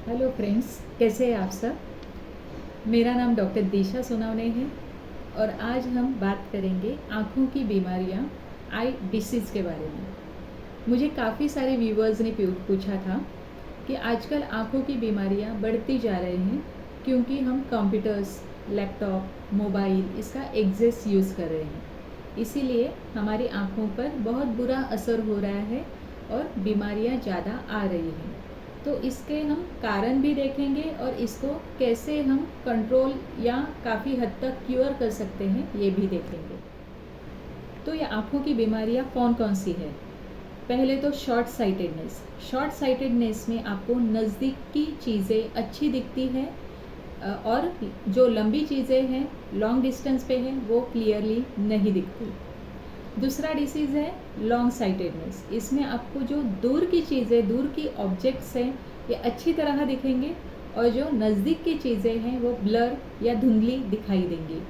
Hello friends, कैसे हैं आप सब। मेरा नाम डॉक्टर दिशा सोनावने है और आज हम बात करेंगे आँखों की बीमारियाँ, आई डिसीज़ के बारे में। मुझे काफ़ी सारे व्यूवर्स ने पूछा था कि आजकल आँखों की बीमारियाँ बढ़ती जा रही हैं क्योंकि हम कंप्यूटर्स, लैपटॉप, मोबाइल इसका एक्सेस यूज़ कर रहे हैं। इसीलिए हमारी आँखों पर बहुत बुरा असर हो रहा है और बीमारियाँ ज़्यादा आ रही हैं। तो इसके हम कारण भी देखेंगे और इसको कैसे हम कंट्रोल या काफ़ी हद तक क्योर कर सकते हैं ये भी देखेंगे। तो ये आँखों की बीमारियाँ कौन कौन सी है। पहले तो शॉर्ट साइटेडनेस में आपको नज़दीक की चीज़ें अच्छी दिखती है और जो लंबी चीज़ें हैं लॉन्ग डिस्टेंस पे है वो क्लियरली नहीं दिखती। दूसरा डिसीज़ है लॉन्ग साइटेडनेस। इसमें आपको जो दूर की चीज़ें, दूर की ऑब्जेक्ट्स हैं ये अच्छी तरह दिखेंगे और जो नज़दीक की चीज़ें हैं वो ब्लर या धुंधली दिखाई देंगी।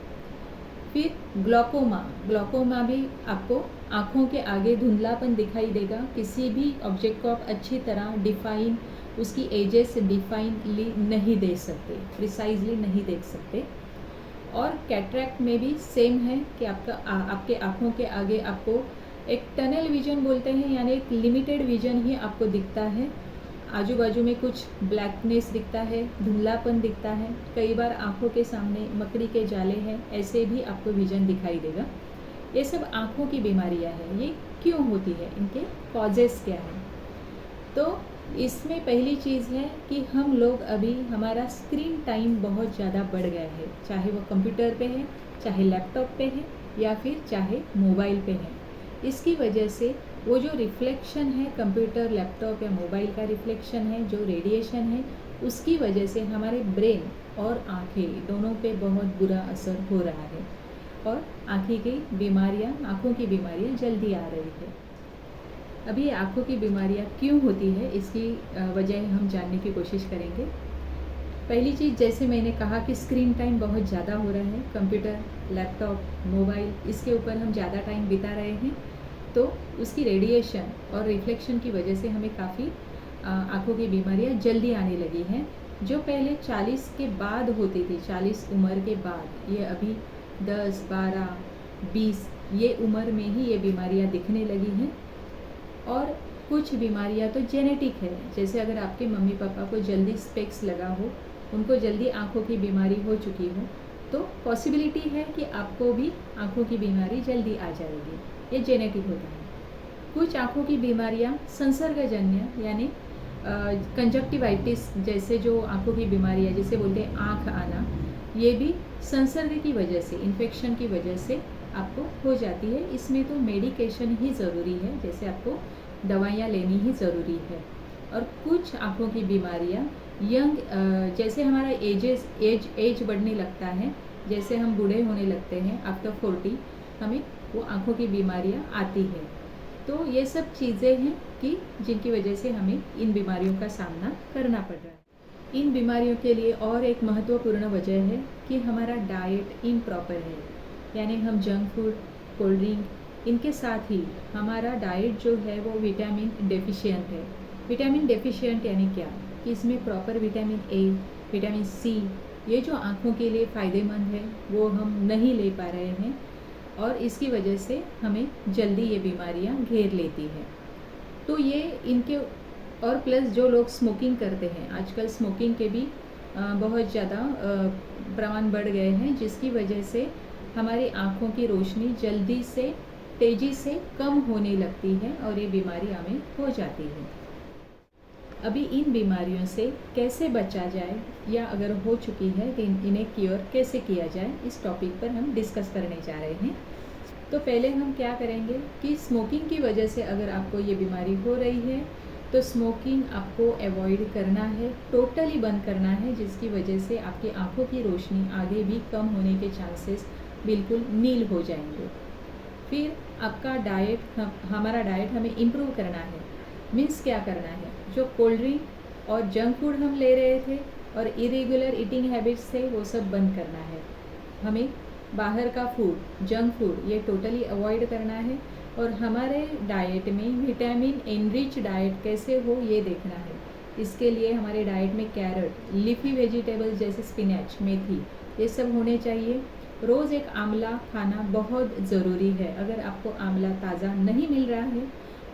फिर ग्लॉकोमा भी आपको आँखों के आगे धुंधलापन दिखाई देगा। किसी भी ऑब्जेक्ट को आप अच्छी तरह डिफाइन, उसकी एजेस डिफाइनली नहीं देख सकते, प्रिसाइजली नहीं देख सकते। और कैटरैक्ट में भी सेम है कि आपके आँखों के आगे आपको एक टनल विजन बोलते हैं, यानी एक लिमिटेड विजन ही आपको दिखता है। आजू बाजू में कुछ ब्लैकनेस दिखता है, धुंधलापन दिखता है, कई बार आँखों के सामने मकड़ी के जाले हैं, ऐसे भी आपको विजन दिखाई देगा। ये सब आँखों की बीमारियाँ हैं। ये क्यों होती है, इनके कॉजेस क्या हैं। तो इसमें पहली चीज़ है कि हम लोग अभी हमारा स्क्रीन टाइम बहुत ज़्यादा बढ़ गया है, चाहे वो कंप्यूटर पे है, चाहे लैपटॉप पे है या फिर चाहे मोबाइल पे है। इसकी वजह से वो जो रिफ्लेक्शन है, कंप्यूटर, लैपटॉप या मोबाइल का रिफ्लेक्शन है, जो रेडिएशन है, उसकी वजह से हमारे ब्रेन और आँखें दोनों पे बहुत बुरा असर हो रहा है और आँखों की बीमारियाँ जल्दी आ रही है। अभी आँखों की बीमारियाँ क्यों होती है, इसकी वजह हम जानने की कोशिश करेंगे। पहली चीज़, जैसे मैंने कहा कि स्क्रीन टाइम बहुत ज़्यादा हो रहा है, कंप्यूटर, लैपटॉप, मोबाइल, इसके ऊपर हम ज़्यादा टाइम बिता रहे हैं, तो उसकी रेडिएशन और रिफ्लेक्शन की वजह से हमें काफ़ी आँखों की बीमारियाँ जल्दी आने लगी हैं। जो पहले 40 के बाद होती थी, 40 उम्र के बाद, ये अभी 10, 12, 20 ये उम्र में ही ये बीमारियाँ दिखने लगी हैं। और कुछ बीमारियां तो जेनेटिक है, जैसे अगर आपके मम्मी पापा को जल्दी स्पेक्स लगा हो, उनको जल्दी आँखों की बीमारी हो चुकी हो, तो पॉसिबिलिटी है कि आपको भी आँखों की बीमारी जल्दी आ जाएगी। ये जेनेटिक होता है। कुछ आँखों की बीमारियां संसर्गजन्य, यानी कंजक्टिवाइटिस जैसे जो आँखों की बीमारी है, जिसे बोलते हैं आँख आना, ये भी संसर्ग की वजह से, इन्फेक्शन की वजह से आपको हो जाती है। इसमें तो मेडिकेशन ही ज़रूरी है, जैसे आपको दवाइयाँ लेनी ही ज़रूरी है। और कुछ आँखों की बीमारियाँ यंग, जैसे हमारा एज बढ़ने लगता है, जैसे हम बूढ़े होने लगते हैं, आफ्टर 40 हमें वो आँखों की बीमारियाँ आती है। तो ये सब चीज़ें हैं कि जिनकी वजह से हमें इन बीमारियों का सामना करना पड़ रहा है। इन बीमारियों के लिए और एक महत्वपूर्ण वजह है कि हमारा डाइट इम्प्रॉपर है, यानी हम जंक फूड, कोल्ड ड्रिंक, इनके साथ ही हमारा डाइट जो है वो विटामिन डेफिशिएंट है। विटामिन डेफिशिएंट यानी क्या, कि इसमें proper vitamin A, vitamin C, ये जो आँखों के लिए फ़ायदेमंद है वो हम नहीं ले पा रहे हैं और इसकी वजह से हमें जल्दी ये बीमारियाँ घेर लेती हैं। तो ये इनके, और प्लस जो लोग स्मोकिंग करते हैं, आजकल स्मोकिंग के भी बहुत ज़्यादा प्रमाण बढ़ गए हैं, जिसकी वजह से हमारी आँखों की रोशनी जल्दी से, तेज़ी से कम होने लगती है और ये बीमारी हमें हो जाती है। अभी इन बीमारियों से कैसे बचा जाए, या अगर हो चुकी है तो इन्हें क्योर कैसे किया जाए, इस टॉपिक पर हम डिस्कस करने जा रहे हैं। तो पहले हम क्या करेंगे कि स्मोकिंग की वजह से अगर आपको ये बीमारी हो रही है तो स्मोकिंग आपको अवॉइड करना है, टोटली बंद करना है, जिसकी वजह से आपकी आँखों की रोशनी आगे भी कम होने के चांसेस बिल्कुल नील हो जाएंगे। फिर आपका डाइट, हमारा डाइट हमें इम्प्रूव करना है। मीन्स क्या करना है, जो कोल्ड ड्रिंक और जंक फूड हम ले रहे थे और इरेगुलर ईटिंग हैबिट्स थे, वो सब बंद करना है। हमें बाहर का फूड, जंक फूड, ये टोटली अवॉइड करना है और हमारे डाइट में विटामिन एनरिच डाइट कैसे हो ये देखना है। इसके लिए हमारे डाइट में कैरेट, लीफी वेजिटेबल्स जैसे स्पिनच, मेथी, ये सब होने चाहिए। रोज़ एक आंवला खाना बहुत ज़रूरी है। अगर आपको आंवला ताज़ा नहीं मिल रहा है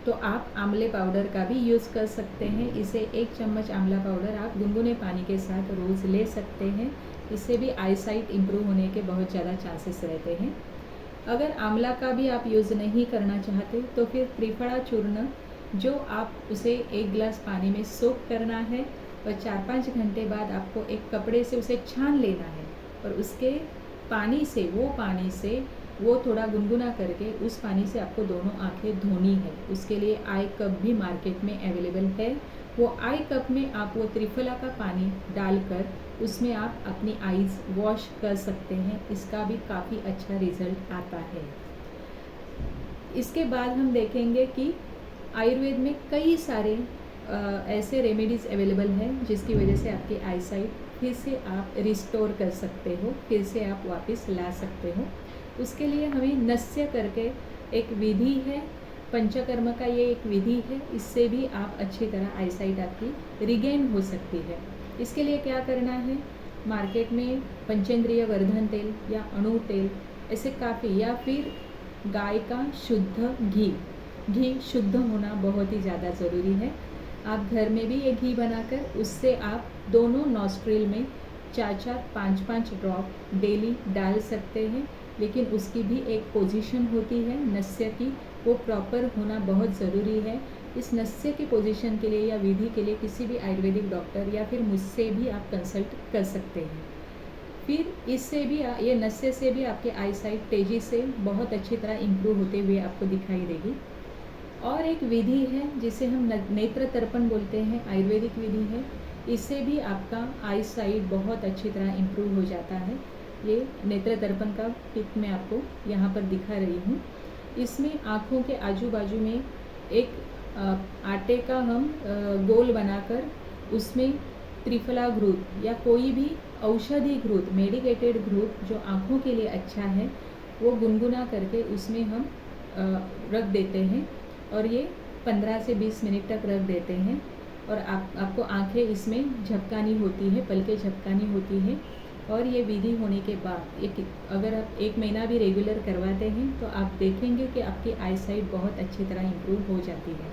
तो आप आंवले पाउडर का भी यूज़ कर सकते हैं। इसे 1 चम्मच आंवला पाउडर आप गुनगुने पानी के साथ रोज़ ले सकते हैं। इससे भी आईसाइट इम्प्रूव होने के बहुत ज़्यादा चांसेस रहते हैं। अगर आंवला का भी आप यूज़ नहीं करना चाहते तो फिर त्रिफला चूर्ण, जो आप उसे 1 गिलास पानी में सोक करना है और 4-5 घंटे बाद आपको एक कपड़े से उसे छान लेना है और उसके पानी से वो थोड़ा गुनगुना करके उस पानी से आपको दोनों आंखें धोनी है। उसके लिए आई कप भी मार्केट में अवेलेबल है। वो आई कप में आप वो त्रिफला का पानी डालकर उसमें आप अपनी आईज़ वॉश कर सकते हैं। इसका भी काफ़ी अच्छा रिज़ल्ट आता है। इसके बाद हम देखेंगे कि आयुर्वेद में कई सारे ऐसे रेमेडीज़ अवेलेबल हैं जिसकी वजह से आपकी आईसाइट फिर से आप रिस्टोर कर सकते हो, फिर से आप वापस ला सकते हो। उसके लिए हमें नस्य करके एक विधि है, पंचकर्म का ये एक विधि है। इससे भी आप अच्छी तरह आईसाइट आपकी रिगेन हो सकती है। इसके लिए क्या करना है, मार्केट में पंचेंद्रिय वर्धन तेल या अणु तेल ऐसे काफ़ी, या फिर गाय का शुद्ध घी शुद्ध होना बहुत ही ज़्यादा ज़रूरी है। आप घर में भी ये घी बनाकर उससे आप दोनों नॉस्ट्रिल में 4-4, 5-5 ड्रॉप डेली डाल सकते हैं। लेकिन उसकी भी एक पोजीशन होती है नस्य की, वो प्रॉपर होना बहुत ज़रूरी है। इस नस्य की पोजीशन के लिए या विधि के लिए किसी भी आयुर्वेदिक डॉक्टर या फिर मुझसे भी आप कंसल्ट कर सकते हैं। फिर इससे भी ये नस्य से भी आपके आईसाइट तेज़ी से बहुत अच्छी तरह इम्प्रूव होते हुए आपको दिखाई देगी। और एक विधि है जिसे हम नेत्र तर्पण बोलते हैं, आयुर्वेदिक विधि है। इससे भी आपका आईसाइट बहुत अच्छी तरह इम्प्रूव हो जाता है। ये नेत्र तर्पण का पिक मैं आपको यहाँ पर दिखा रही हूँ। इसमें आँखों के आजू बाजू में एक आटे का हम गोल बनाकर उसमें त्रिफला घृत या कोई भी औषधि घृत, मेडिकेटेड घृत जो आँखों के लिए अच्छा है, वो गुनगुना करके उसमें हम रख देते हैं और ये 15 से 20 मिनट तक रख देते हैं। और आपको आंखें इसमें झपकानी होती है, पलकें झपकानी होती है। और ये विधि होने के बाद अगर आप 1 महीना भी रेगुलर करवाते हैं तो आप देखेंगे कि आपकी आईसाइट बहुत अच्छी तरह इम्प्रूव हो जाती है।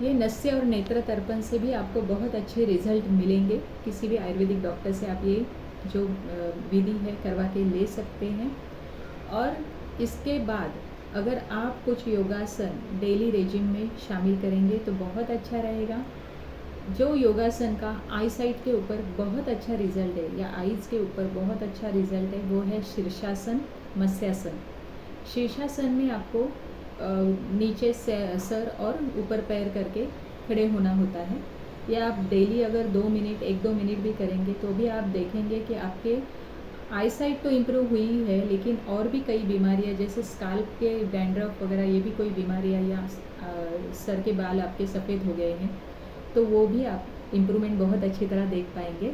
ये नस्य और नेत्र तर्पण से भी आपको बहुत अच्छे रिजल्ट मिलेंगे। किसी भी आयुर्वेदिक डॉक्टर से आप ये जो विधि है करवा के ले सकते हैं। और इसके बाद अगर आप कुछ योगासन डेली रेजिम में शामिल करेंगे तो बहुत अच्छा रहेगा। जो योगासन का आईसाइट के ऊपर बहुत अच्छा रिजल्ट है या आईज़ के ऊपर बहुत अच्छा रिजल्ट है वो है शीर्षासन, मत्स्यासन। शीर्षासन में आपको नीचे से सर और ऊपर पैर करके खड़े होना होता है। या आप डेली अगर 1-2 मिनट भी करेंगे तो भी आप देखेंगे कि आपके आईसाइट तो इम्प्रूव हुई है, लेकिन और भी कई बीमारियां जैसे स्काल्प के डैंड्रफ वगैरह, ये भी कोई बीमारियां या सर के बाल आपके सफ़ेद हो गए हैं तो वो भी आप इम्प्रूवमेंट बहुत अच्छी तरह देख पाएंगे।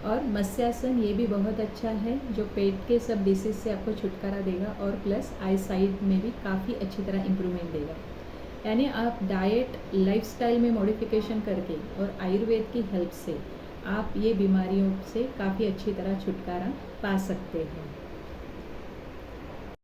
और मत्स्यासन ये भी बहुत अच्छा है जो पेट के सब डिसीज से आपको छुटकारा देगा और प्लस आईसाइट में भी काफ़ी अच्छी तरह इम्प्रूवमेंट देगा। यानी आप डाइट, लाइफस्टाइल में मॉडिफिकेशन करके और आयुर्वेद की हेल्प से आप ये बीमारियों से काफ़ी अच्छी तरह छुटकारा पा सकते हैं।